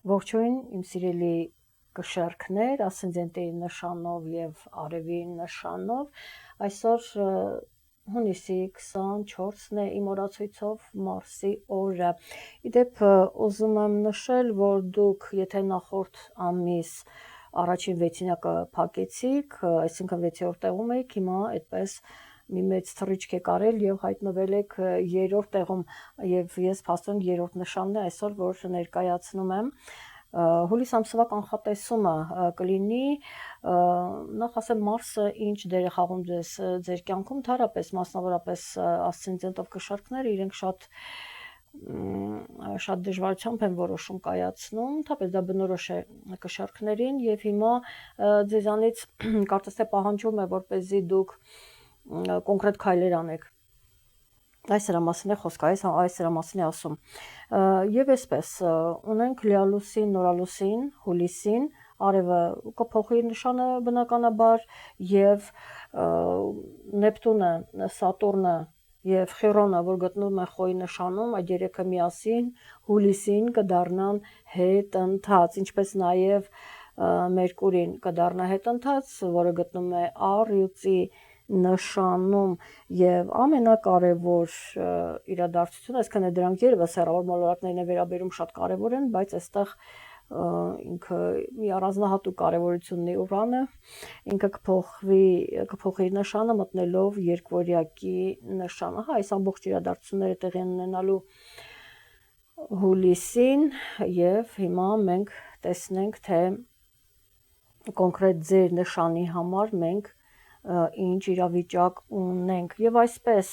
Ողջույն, իմ սիրելի կշեռքներ, ասցենդենտի նշանով եւ արևի նշանով։ Այսօր հունիսի 24-ն է իմ օրացույցով Մարսի օրը։ Իդեպ ուզում եմ նշել, որ դուք, եթե նախորդ ամիս առաջին վեցինակը փակեցիք, այսինքն 6-րդ տեղում եք, հիմա այդպես մի մեծ թռիչք եք արել եւ հայտնվել եք 3-րդ տեղում եւ ես փաստորեն 3-րդ նշանն է այսօր որ ներկայացնում եմ հուլիս ամսվա կանխատեսումը կլինի նախ ասեմ Մարսը ինչ դեր է խաղում ձեր կյանքում թարապես մասնավորապես ասցենդենտով կշարքները իրենք շատ դժվարությամբ են որոշում կայացնում, թապես դա բնորոշ է կշարքներին եւ հիմա ձեզանից կարծես թե պահանջում է որպեսզի դուք կոնկրետ քայլեր անեք։ Այս դրա մասին է խոսքը, այս դրա մասին է ասում։ Եվ այսպես ունենք լիալուսին, նորալուսին, հուլիսին, արևը կփոխի նշանը բնականաբար եւ Նեպտունը, Սատուրնը եւ Խիրոնը, որ գտնվում է խոյի նշանում, այդ երեքը միասին հուլիսին կդառնան հետընթաց, ինչպես նաեւ Մերկուրին կդառնա հետընթաց, որը գտնվում է Առյուծի նշանում եւ ամենակարևոր իրադարձությունը, այսինքն դրանք երևս հեռավոր մոլորակներին է վերաբերում շատ կարևոր են, բայց այստեղ ինքը մի առանձնահատուկ կարևորություն ունի Ուրանը, ինքը կփոխի նշանը մտնելով երկվորյակի նշանը, հա, այս ամբողջ իրադարձությունները տեղի ունենալու հուլիսին եւ հիմա մենք տեսնենք թե կոնկրետ ձեր նշանի համար մենք ինչ իրավիճակ ունենք եւ այսպես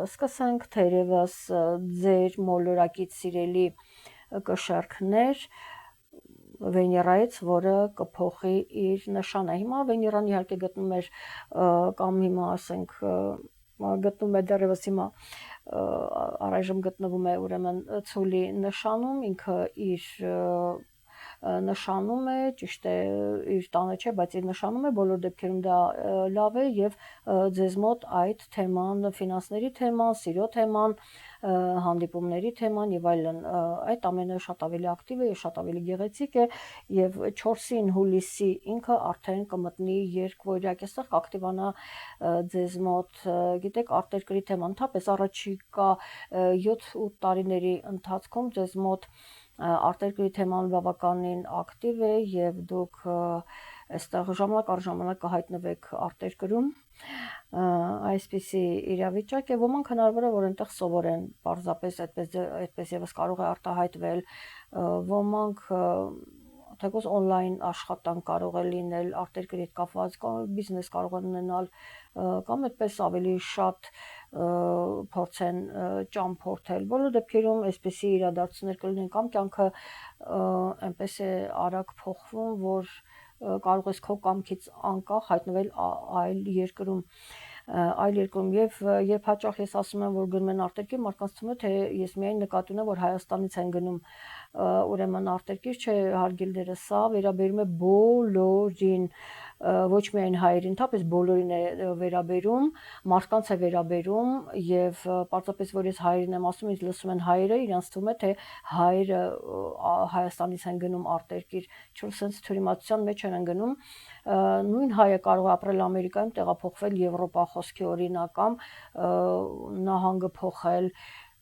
սկսենք թերևս ձեր մոլորակից սիրելի կշեռքներ Վեներայից, որը կփոխի իր նշանը։ Հիմա Վեներան իհարկե գտնում էր կամ հիմա ասենք գտնում է դեռևս հիմա առայժմ գտնվում է ուրեմն ցուլի նշանում, ինքը իր նշանում է, ճիշտ է, իր տանը չէ, բայց իր նշանում է, բոլոր դեպքերում դա լավ է եւ ձեզ մոտ այդ թեման, ֆինանսների թեման, սիրո թեման, հանդիպումների թեման եւ այլն, այդ ամենը շատ ավելի ակտիվ է եւ շատ ավելի գեղեցիկ է եւ 4-ին հուլիսի ինքը արդեն կմտնի երկվորյակ, այստեղ կակտիվանա ձեզ մոտ, գիտեք, արտերկրի թեման, ընդհանրապես առաջիկա 7-8 տարիների ընթացքում ձեզ մոտ արտերկրի թեման բավականին ակտիվ է եւ դուք այստեղ ժամանակ առ ժամանակ կհայտնվեք արտերկրում այսպիսի իրավիճակ է ոմանք հնարավոր է որ այնտեղ սովորեն պարզապես այդպես եւս կարող է արտահայտվել ոմանք թեկուզ օնլայն աշխատանք կարող է լինել արտերկրի հետ կապված բիզնես կարող են ունենալ կամ այդպես ավելի շատ փորձեն ճամփորդել բոլոր դեպքերում այսպիսի իրադարձություններ կլինեն կամ կյանքը այնպես է արագ փոխվում որ կարող ես քո կամքից անկախ հայտնվել այլ երկրում եւ երբ հաճախ ես ասում եմ որ գնում են արտերկիր մարդկանց թվում է թե ես միայն նկատի ունեմ որ Հայաստանից են գնում ուրեմն արտերկիր չէ հարգելները սա վերաբերում է բոլորին ոչ միայն հայերին, թապես բոլորին է վերաբերում, մարդկանց է վերաբերում եւ պարզապես որ ես հայերին եմ ասում, ինձ լսում են հայերը, իրանց թվում է թե հայերը Հայաստանից են գնում արտերկիր, չէ՞ sense թյուրիմացության մեջ են գնում նույն հայը կարող է ապրել Ամերիկայում, տեղափոխվել Եվրոպա խոսքի օրինակ կամ նահանգը փոխել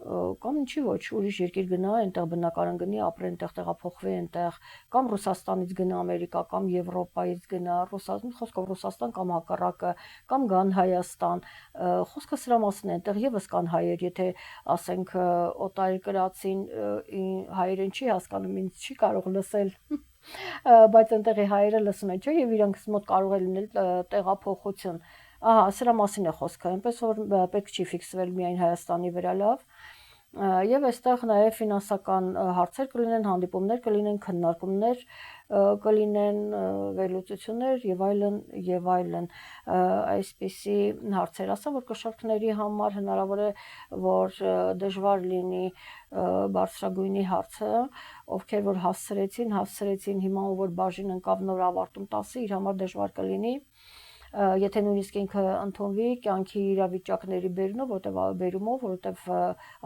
կամ ինչի ոչ ուրիշ երկիր գնա, այնտեղ բնակարան գնի, ապրի, այնտեղ տեղափոխվի, այնտեղ կամ Ռուսաստանից գնա Ամերիկա կամ Եվրոպայից գնա խոսքով Ռուսաստան կամ հակառակը կամ գան Հայաստան խոսքը սրա մասին է, այնտեղ եւս կան հայեր, եթե ասենք օտարերկրացին հայերեն չի հասկանում, ինձ չի կարող լսել բայց այնտեղի հայերը լսում են, չէ՞, եւ իրանք մոտ կարող է լինել տեղափոխություն ահա սրա մասին է խոսքը, այնպես որ պետք չի ֆիքսվել միայն Հայաստանի վրա լավ եւ այստեղ նաեւ ֆինանսական հարցեր կլինեն, հանդիպումներ կլինեն, քննարկումներ կլինեն, վերլուծություններ եւ այլն այսպիսի հարցեր ասա որ կշարքների համար հնարավոր է որ դժվար լինի բարձրագույնի հարցը ովքեր որ հասցրեցին հիմա որ բաժին ընկավ նոր ավարտում 10-ը իր համար դժվար կլինի եթե նույնիսկ ինքը ընդունվի կյանքի իրավիճակների բերումով, որովհետև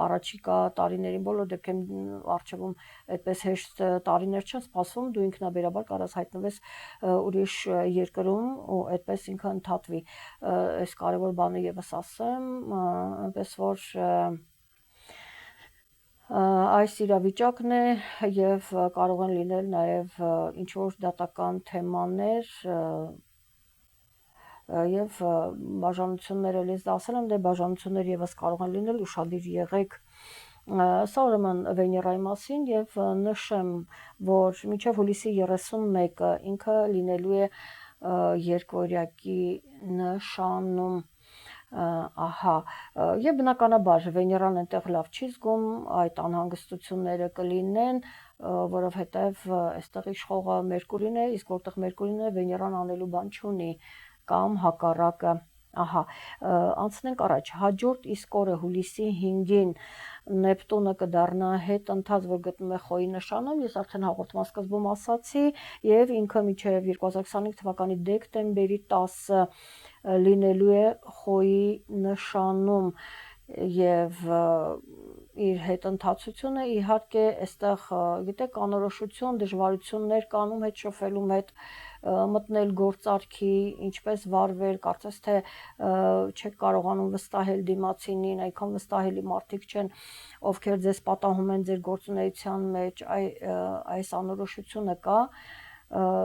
առաջիկա տարիներին բոլոր դեպքերում առջևում այդպես հեշտ տարիներ չեն սպասվում, դու ինքնաբերաբար կարաս հայտնվես ուրիշ երկրում ու այդպես ինքը ընդհատվի։ Այս կարևոր բանը եւս ասեմ, այնպես որ այս իրավիճակն է եւ կարող են լինել նաեւ ինչ որ դատական թեմաներ եւ բաժանություններ էլիս ասել եմ, դե բաժանություններ եւս կարող են լինել, ուշադիր եղեք։ Սա ուրեմն Վեներայի մասին եւ նշեմ, որ մինչեւ հուլիսի 31-ը ինքը լինելու է երկօրյակի նշանում, եւ բնականաբար Վեներան այնտեղ լավ չի զգում, այդ անհանգստությունները կլինեն, որովհետեւ այստեղ իշխողը Մերկուրին է, իսկ որտեղ Մերկուրին է, Վեներան անելու բան չունի, կամ հակառակը։ Անցնենք առաջ, հաջորդ իսկ օրը հուլիսի 5-ին Նեպտունը կդառնա հետընթաց, որ գտնում է Խոյի նշանում, ես արդեն հաղորդման սկզբում ասացի, եւ ինքը մինչեւ 2025 թվականի դեկտեմբերի 10-ը լինելու է Խոյի նշանում եւ իր հետընթացությունը իհարկե այստեղ գիտեք անորոշություն, դժվարություններ կանում հետ շփվելու հետ մտնել գործարքի, ինչպես վարվել, կարծես թե չեք կարողանում վստահել դիմացինին, այքան վստահելի մարդիկ չեն, ովքեր ձեզ պատահում են ձեր գործունեության մեջ, այս անորոշությունը կա,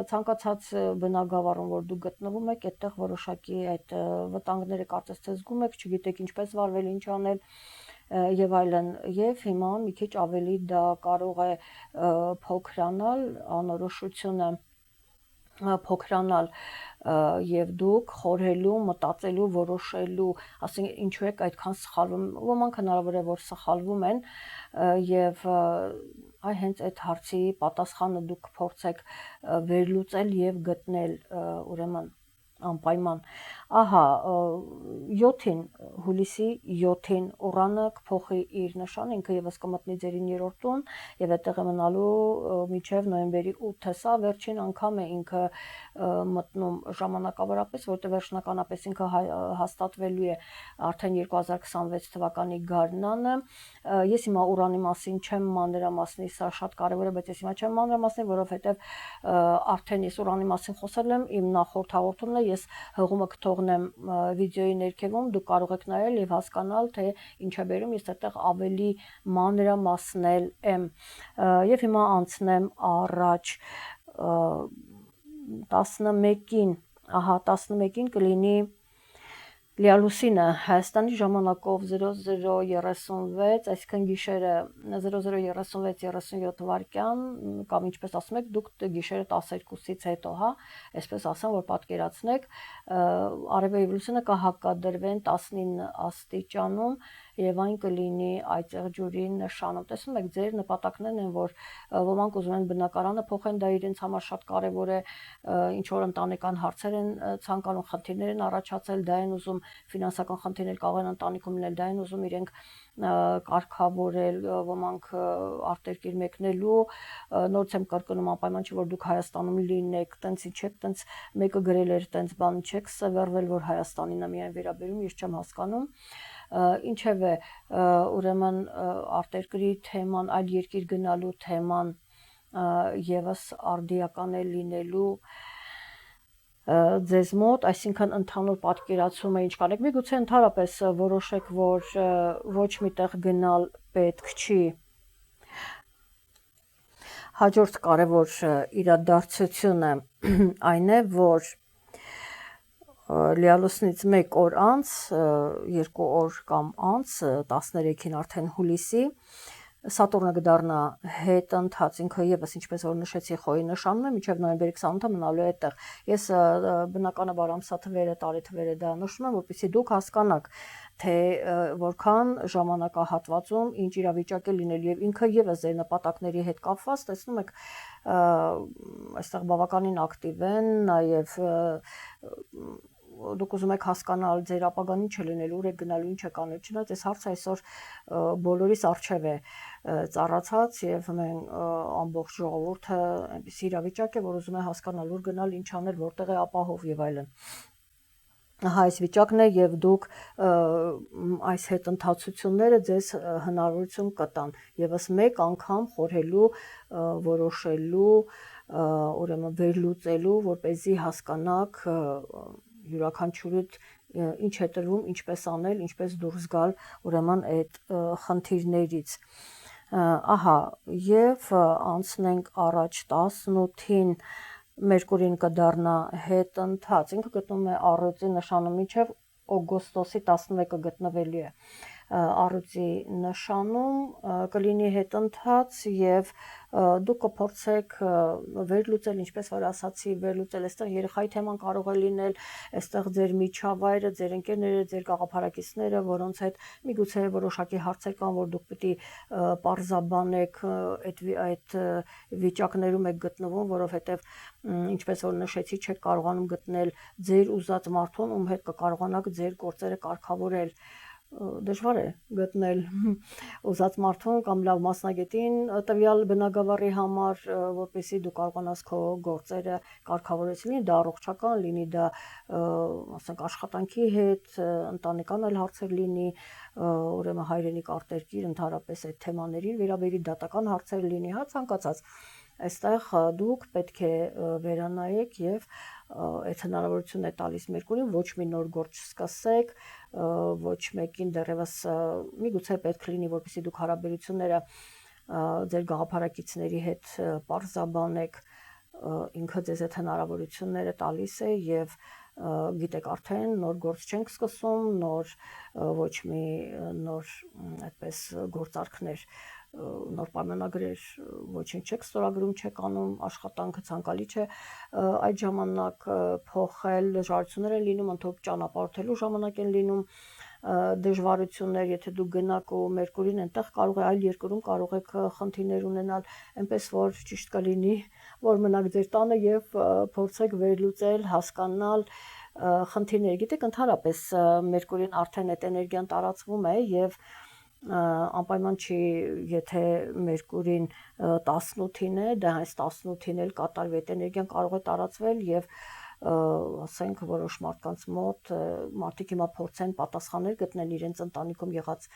ցանկացած բնագավառում, որ դուք գտնվում եք, այդտեղ որոշակի այդ վտանգները կարծես թե զգում եք, չգիտեք ինչպես վարվել, ինչ անել եւ այլն, եւ հիմա մի քիչ ավելի դա կարող է փոքրանալ, անորոշությունը փոքրանալ եւ դուք խորհելու, մտածելու, որոշելու, ասենք ինչու եք այդքան սխալվում, ոմանք հնարավոր է որ սխալվում են եւ հենց այդ հարցի պատասխանը դուք կփորձեք վերլուծել եւ գտնել, ուրեմն անպայման։ 7-ին, հուլիսի 7-ին Ուրանը կփոխի իր նշան, ինքը եւս կմտնի ձեր 9-րդ տուն եւ այդտեղ է մնալու մինչեւ նոյեմբերի 8-ը, սա վերջին անգամ է ինքը մտնում ժամանակավորապես, որտեղ վերջնականապես ինքը հաստատվելու է արդեն 2026 թվականի գարնանը։ Ես հիմա Ուրանի մասին չեմ մանրամասնի, սա շատ կարևոր է, բայց ես հիմա չեմ մանրամասնի, որովհետեւ արդեն ես Ուրանի մասին խոսել եմ իմ նախորդ հաղորդումն է, ես հղումը կթողնեմ վիդեոյի ներքևում, դուք կարող եք նայել եւ հասկանալ, թե ինչ է բերում, ես այդտեղ ավելի մանրամասնել եմ։ Եվ հիմա անցնեմ առաջ 11-ին, 11-ին կլինի Լիալուսինը Հայաստանի ժամանակով 00:36, այսինքն գիշերը 00:36-37 վայրկյան, կամ ինչպես ասում եք, դուք գիշերը 12-ից հետո, այսպես ասեմ, որ պատկերացնեք, արևելյան լուսինը կհակադրվեն 19 աստիճանում եւ այն կլինի այծեղ ջուրի նշանում։ Տեսնում եք, ձեր նպատակներն են, որ ոմանք ուզում են բնակարանը փոխեն, դա իրենց համար շատ կարեւոր է, ինչ որ ընտանեկան հարցեր են ցանկանում, խնդիրներ են առաջացել, դա են ուզում, ֆինանսական խնդիրներ կարող են ընտանիքում լինել, դա են ուզում իրենք կարգավորել, ոմանք արտերկիր մեկնելու, նորից եմ կրկնում, անպայման չէ որ դուք Հայաստանում լինեք, տենց ինչեք, տենց մեկը գրել էր, տենց բան չեք սվերվել, որ Հայաստանին է միայն վերաբերում, ես չեմ հասկանում։ Ինչևէ, ուրեմն արտերկրի թեման, այլ երկիր գնալու թեման եւս արդիական է լինելու ձեզ մոտ, այսինքն ընդհանուր պատկերացումը ինչ կանեք, միգուցե ընդհանրապես որոշեք, որ ոչ միտեղ գնալ պետք չի։ Հաջորդ կարևոր իրադարձությունը այն է, որ Լիալուսնից 1 օր անց, 2 օր կամ անց, 13-ին արդեն հուլիսի, Սատուրնը կդառնա հետընթաց, ինքը եւս ինչպես որ նշեցի Խոյի նշանում է, մինչեւ նոյեմբերի 28-ը մնալու է այդտեղ։ Ես բնականաբար ամսաթվերը, տարեթվերը դա նշում եմ, որպեսզի դուք հասկանաք, թե որքան ժամանակահատվածում ինչ իրավիճակ է լինելու եւ ինքը եւս ձեր նպատակների հետ կապված, տեսնում եք, այստեղ բավականին ակտիվ են, նաեւ դուք ուզում եք հասկանալ ձեր ապագան ինչ է լինելու, ուր եք գնալու, ինչ եք անել, չնայած այս հարցը այսօր բոլորիս առջև է ծառացած եւ մենք ամբողջ ժողովուրդը այնպես իրավիճակ է, որ ուզում է հասկանալ ուր գնալ, ինչ անել, որտեղ է ապահով եւ այլն։ այս վիճակն է եւ դուք այս հետընթացությունները ձեզ հնարավորություն կտան եւս մեկ անգամ խորհելու, որոշելու, ուրեմն վերլուծելու, որպեսզի հասկանաք յուրաքանչյուրդ ինչ է տրվում, ինչպես անել, ինչպես դուրս գալ ուրեմն այդ խնդիրներից։ Ահա, եւ անցնենք առաջ 18-ին Մերկուրին կդառնա հետընթաց, ինքը գտնվում է առյուծի նշանում, մինչև օգոստոսի 11-ը գտնվելու է առյուծի նշանում, կլինի հետընթաց եւ դուք կփորձեք վերլուծել, ինչպես որ ասացի, վերլուծել, այստեղ երեխայի թեման կարող է լինել, այստեղ ձեր միջավայրը, ձեր ընկերները, ձեր գաղափարակիցները, որոնց հետ միգուցե որոշակի հարցեր կան, որ դուք պետք է պարզաբանեք այդ վիճակներում եք գտնվում, որովհետեւ ինչպես որ նշեցի, չեք կարողանում գտնել ձեր ուզած մարդուն, ում հետ կկարողանաք ձեր գործերը կարգավորել։ Դժվար է գտնել ուզած մարդուն կամ լավ մասնագետին տվյալ բնագավառի համար, որպեսզի դու կարողանաս քո գործերը կարգավորել, լինի դա առողջական, լինի դա ասենք աշխատանքի հետ, ընտանեկան այլ հարցեր լինի, ուրեմն հայրենիք արտերկիր, ընդհանրապես այդ թեմաներին վերաբերի դատական հարցեր լինի, հա ցանկացած։ Այստեղ դուք պետք է վերանայեք եւ այդ հնարավորությունն է տալիս Մերկուրին, ոչ մի նոր գործ չսկսեք, ոչ մեկին դեռևս միգուցե պետք լինի, որպեսզի դուք հարաբերությունները ձեր գաղափարակիցների հետ պարզաբանեք, ինքը ձեզ այդ հնարավորությունները տալիս է եւ գիտեք արդեն նոր գործ չենք սկսում, նոր ոչ մի նոր այդպես գործարքներ, նոր պայմանագրեր ոչինչ չեք ստորագրում, չեք անում, աշխատանքը ցանկալի չէ այդ ժամանակ փոխել, դժվարություններ են լինում, ընդհանուր ճանապարհորդելու ժամանակ են լինում դժվարություններ, եթե դուք գնաք ու Մերկուրին այնտեղ կարող է այլ երկրում կարող եք խնդիրներ ունենալ, այնպես որ ճիշտ կլինի, որ մնաք ձեր տանը եւ փորձեք վերլուծել, հասկանալ խնդիրները։ Գիտեք, ընդհանրապես Մերկուրին արդեն այդ էներգիան տարածվում է եւ անպայման չի, եթե Մերկուրին 18-ին է, դա հենց 18-ին էլ կատարվի այդ էներգիան կարող է տարածվել եւ ասենք որոշ մարդկանց մոտ մարդիկ հիմա փորձեն պատասխաններ գտնել իրենց ընտանիքում եղած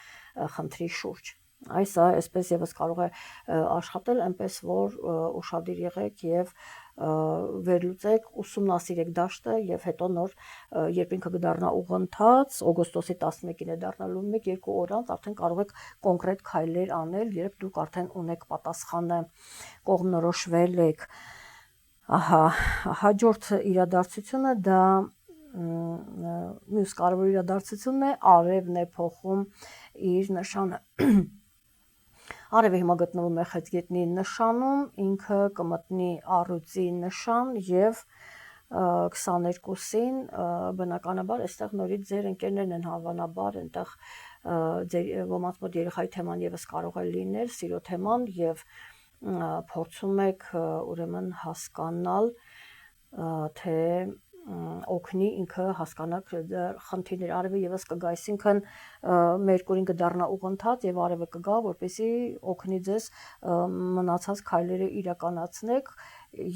խնդրի շուրջ։ Այսպես եւս կարող է աշխատել, այնպես որ ուշադիր եղեք եւ վերլուծեք, ուսումնասիրեք դաշտը եւ հետո նոր երբ ինքը կդառնա ուղընթաց, օգոստոսի 11-ին է դառնալու 1-2 օր անց արդեն կարող եք կոնկրետ քայլեր անել, երբ դուք արդեն ունեք պատասխանը, կողմնորոշվել եք։ Ահա, հաջորդ իրադարձությունը դա մյուս կարևոր իրադարձությունն է, արևն է փոխում իր նշանը։ Արևը հիմա գտնվում է խեցգետնի նշանում, ինքը կմտնի առյուծի նշան եւ 22-ին բնականաբար այստեղ նորից ձեր ընկերներն են հավանաբար այնտեղ ձեր ոմանց մոտ երեխայի թեման եւս կարող է լինել, սիրո թեման եւ փորձում եք ուրեմն հասկանալ թե օգնի ինքը հասկանաք խնդիրներ արևը եւս կգա, այսինքն Մերկուրին կդառնա ուղընթաց եւ արևը կգա, որպեսզի օգնի ձեզ մնացած քայլերը իրականացնեք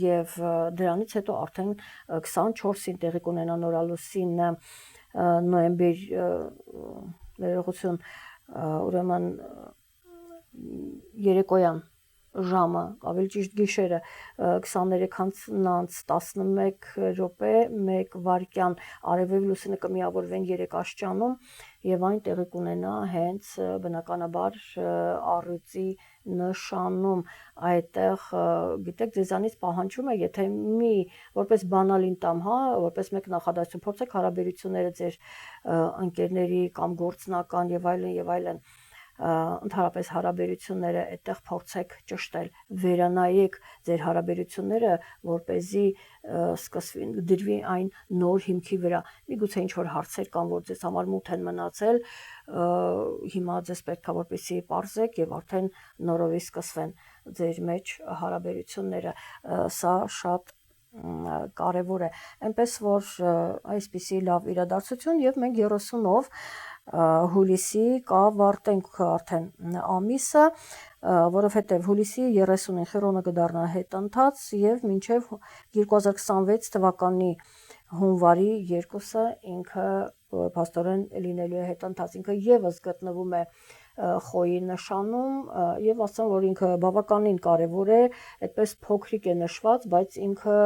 եւ դրանից հետո արդեն 24-ին տեղի կունենա նորալուսին նոյեմբեր ներողություն, ուրեմն երեկոյան ժամը, ավելի ճիշտ գիշերը 23:11 րոպե 1 վայրկյան արևը լուսինը կմիավորվեն 3 աստիճանում եւ այն տեղի կունենա հենց բնականաբար առյուծի նշանում, այդտեղ գիտեք ձեզանից պահանջում է, եթե որպես բանալին տամ, հա, որպես մեկ նախադասություն փորձեք հարաբերությունները ձեր ընկերների կամ գործնական եւ այլն ընդհանրապես հարաբերությունները այդտեղ փորձեք ճշտել, վերանայեք ձեր հարաբերությունները, որպեսզի սկսվի դրվի այն նոր հիմքի վրա։ Միգուցե ինչ որ հարցեր կան, որ ձեզ համար մութ են մնացել, հիմա ձեզ պետք է որպեսզի պարզեք եւ արդեն նորովի սկսվեն ձեր մեջ հարաբերությունները։ Սա շատ կարևոր է, այնպես որ այսպիսի լավ իրադարձություն եւ մենք 30-ով հուլիսի կավարտենք արդեն ամիսը, որովհետև հուլիսի 30-ին Խիրոնը կդառնա հետընթաց եւ մինչեւ 2026 թվականի հունվարի 2-ը ինքը փաստորեն լինելու է հետընթաց, ինքը եւս գտնվում է խոյի նշանում եւ ասեմ, որ ինքը բավականին կարեւոր է, այդպես փոքրիկ է նշված, բայց ինքը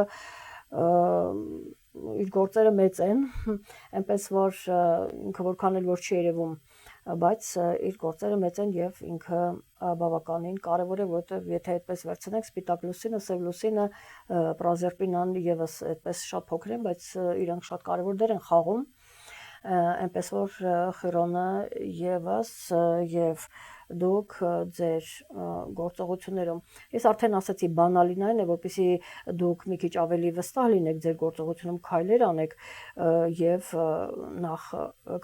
իր գործերը մեծ են, այնպես որ ինքը որքան էլ որ չի երևում, բայց իր գործերը մեծ են եւ ինքը բավականին կարեւոր է, որովհետեւ եթե այդպես վերցնենք սպիտակ լուսինը, սև լուսինը, պրոզերպինան եւս այդպես շատ փոքր են, բայց իրանք շատ կարեւոր դեր են խաղում, այնպես որ Խիրոնը եւս եւ դուք ձեր գործողություններում ես արդեն ասացի բանալին այն է, որպեսզի դուք մի քիչ ավելի վստահ լինեք ձեր գործողությունում քայլեր անեք եւ նախ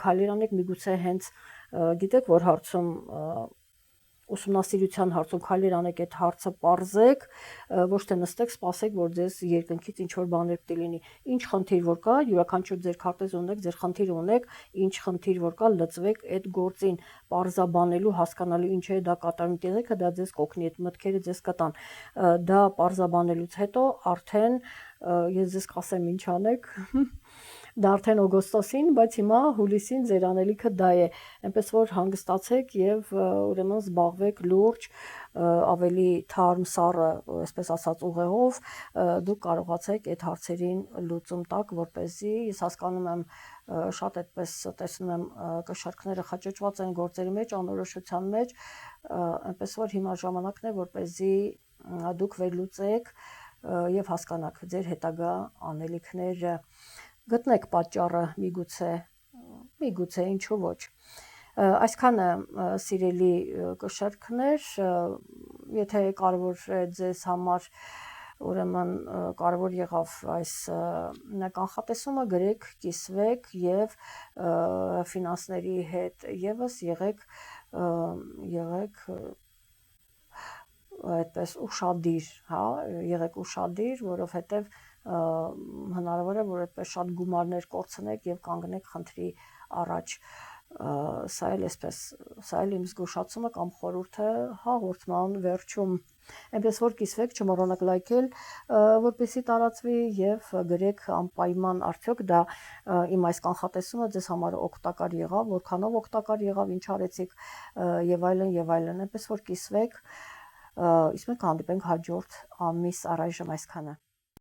քայլեր անեք միգուցե հենց գիտեք որ հարցում ուսումնասիրության հարցում քայլեր անեք այդ հարցը պարզեք, ոչ թե նստեք, սպասեք, որ ձեզ երկնքից ինչ որ բաներ պիտի լինի։ Ինչ խնդիր որ կա, յուրաքանչյուր ձեր քարտեզ ունեք, ձեր խնդիրը ունեք, ինչ խնդիր որ կա, լծվեք այդ գործին, պարզաբանելու, հասկանալու ինչ է դա կատարում տեղեքը, դա ձեզ կօգնի, այդ մտքերը ձեզ կտան։ Դա պարզաբանելուց հետո արդեն ես ձեզ կասեմ ինչ անեք։ Դա արդեն օգոստոսին, բայց հիմա հուլիսին ձեր անելիքը դա է, այնպես որ հանգստացեք եւ ուրեմն զբաղվեք լուրջ ավելի թարմ սառը, այսպես ասած ուղեղով դուք կարողացեք այդ հարցերին լուծում տակ, որպեսզի ես հասկանում եմ շատ այդպես տեսնում եմ կշարքները խճճված են գործերի մեջ, անորոշության մեջ, այնպես որ հիմա ժամանակն է, որպեսզի դուք վերլուծեք եւ հասկանաք ձեր հետագա անելիքները գտնեք պատճառը միգուցե ինչու ոչ այսքանը սիրելի կշարքներ եթե կարևոր է ձեզ համար ուրեմն կարևոր եղավ այս կանխատեսումը գրեք կիսվեք եւ ֆինանսների հետ եւս եղեք այդպես ուշադիր, հա, եղեք ուշադիր, որովհետև հնարավոր է, որ այդպես շատ գումարներ կորցնեք եւ կանգնեք խնդրի առաջ։ Սա էլ էսպես, սա էլ իմ զգուշացումը կամ խորհուրդը հաղորդման վերջում։ Այնպես որ կիսվեք, չմոռանաք լայքել, որպեսզի տարածվի եւ գրեք անպայման արդյոք դա իմ այս կանխատեսումը ձեզ համար օգտակար եղավ, որքանով օգտակար եղավ, ինչ արեցիք եւ այլն, այնպես որ կիսվեք, իսկ մենք հանդիպենք հաջորդ ամիս առայժմ այսքանը։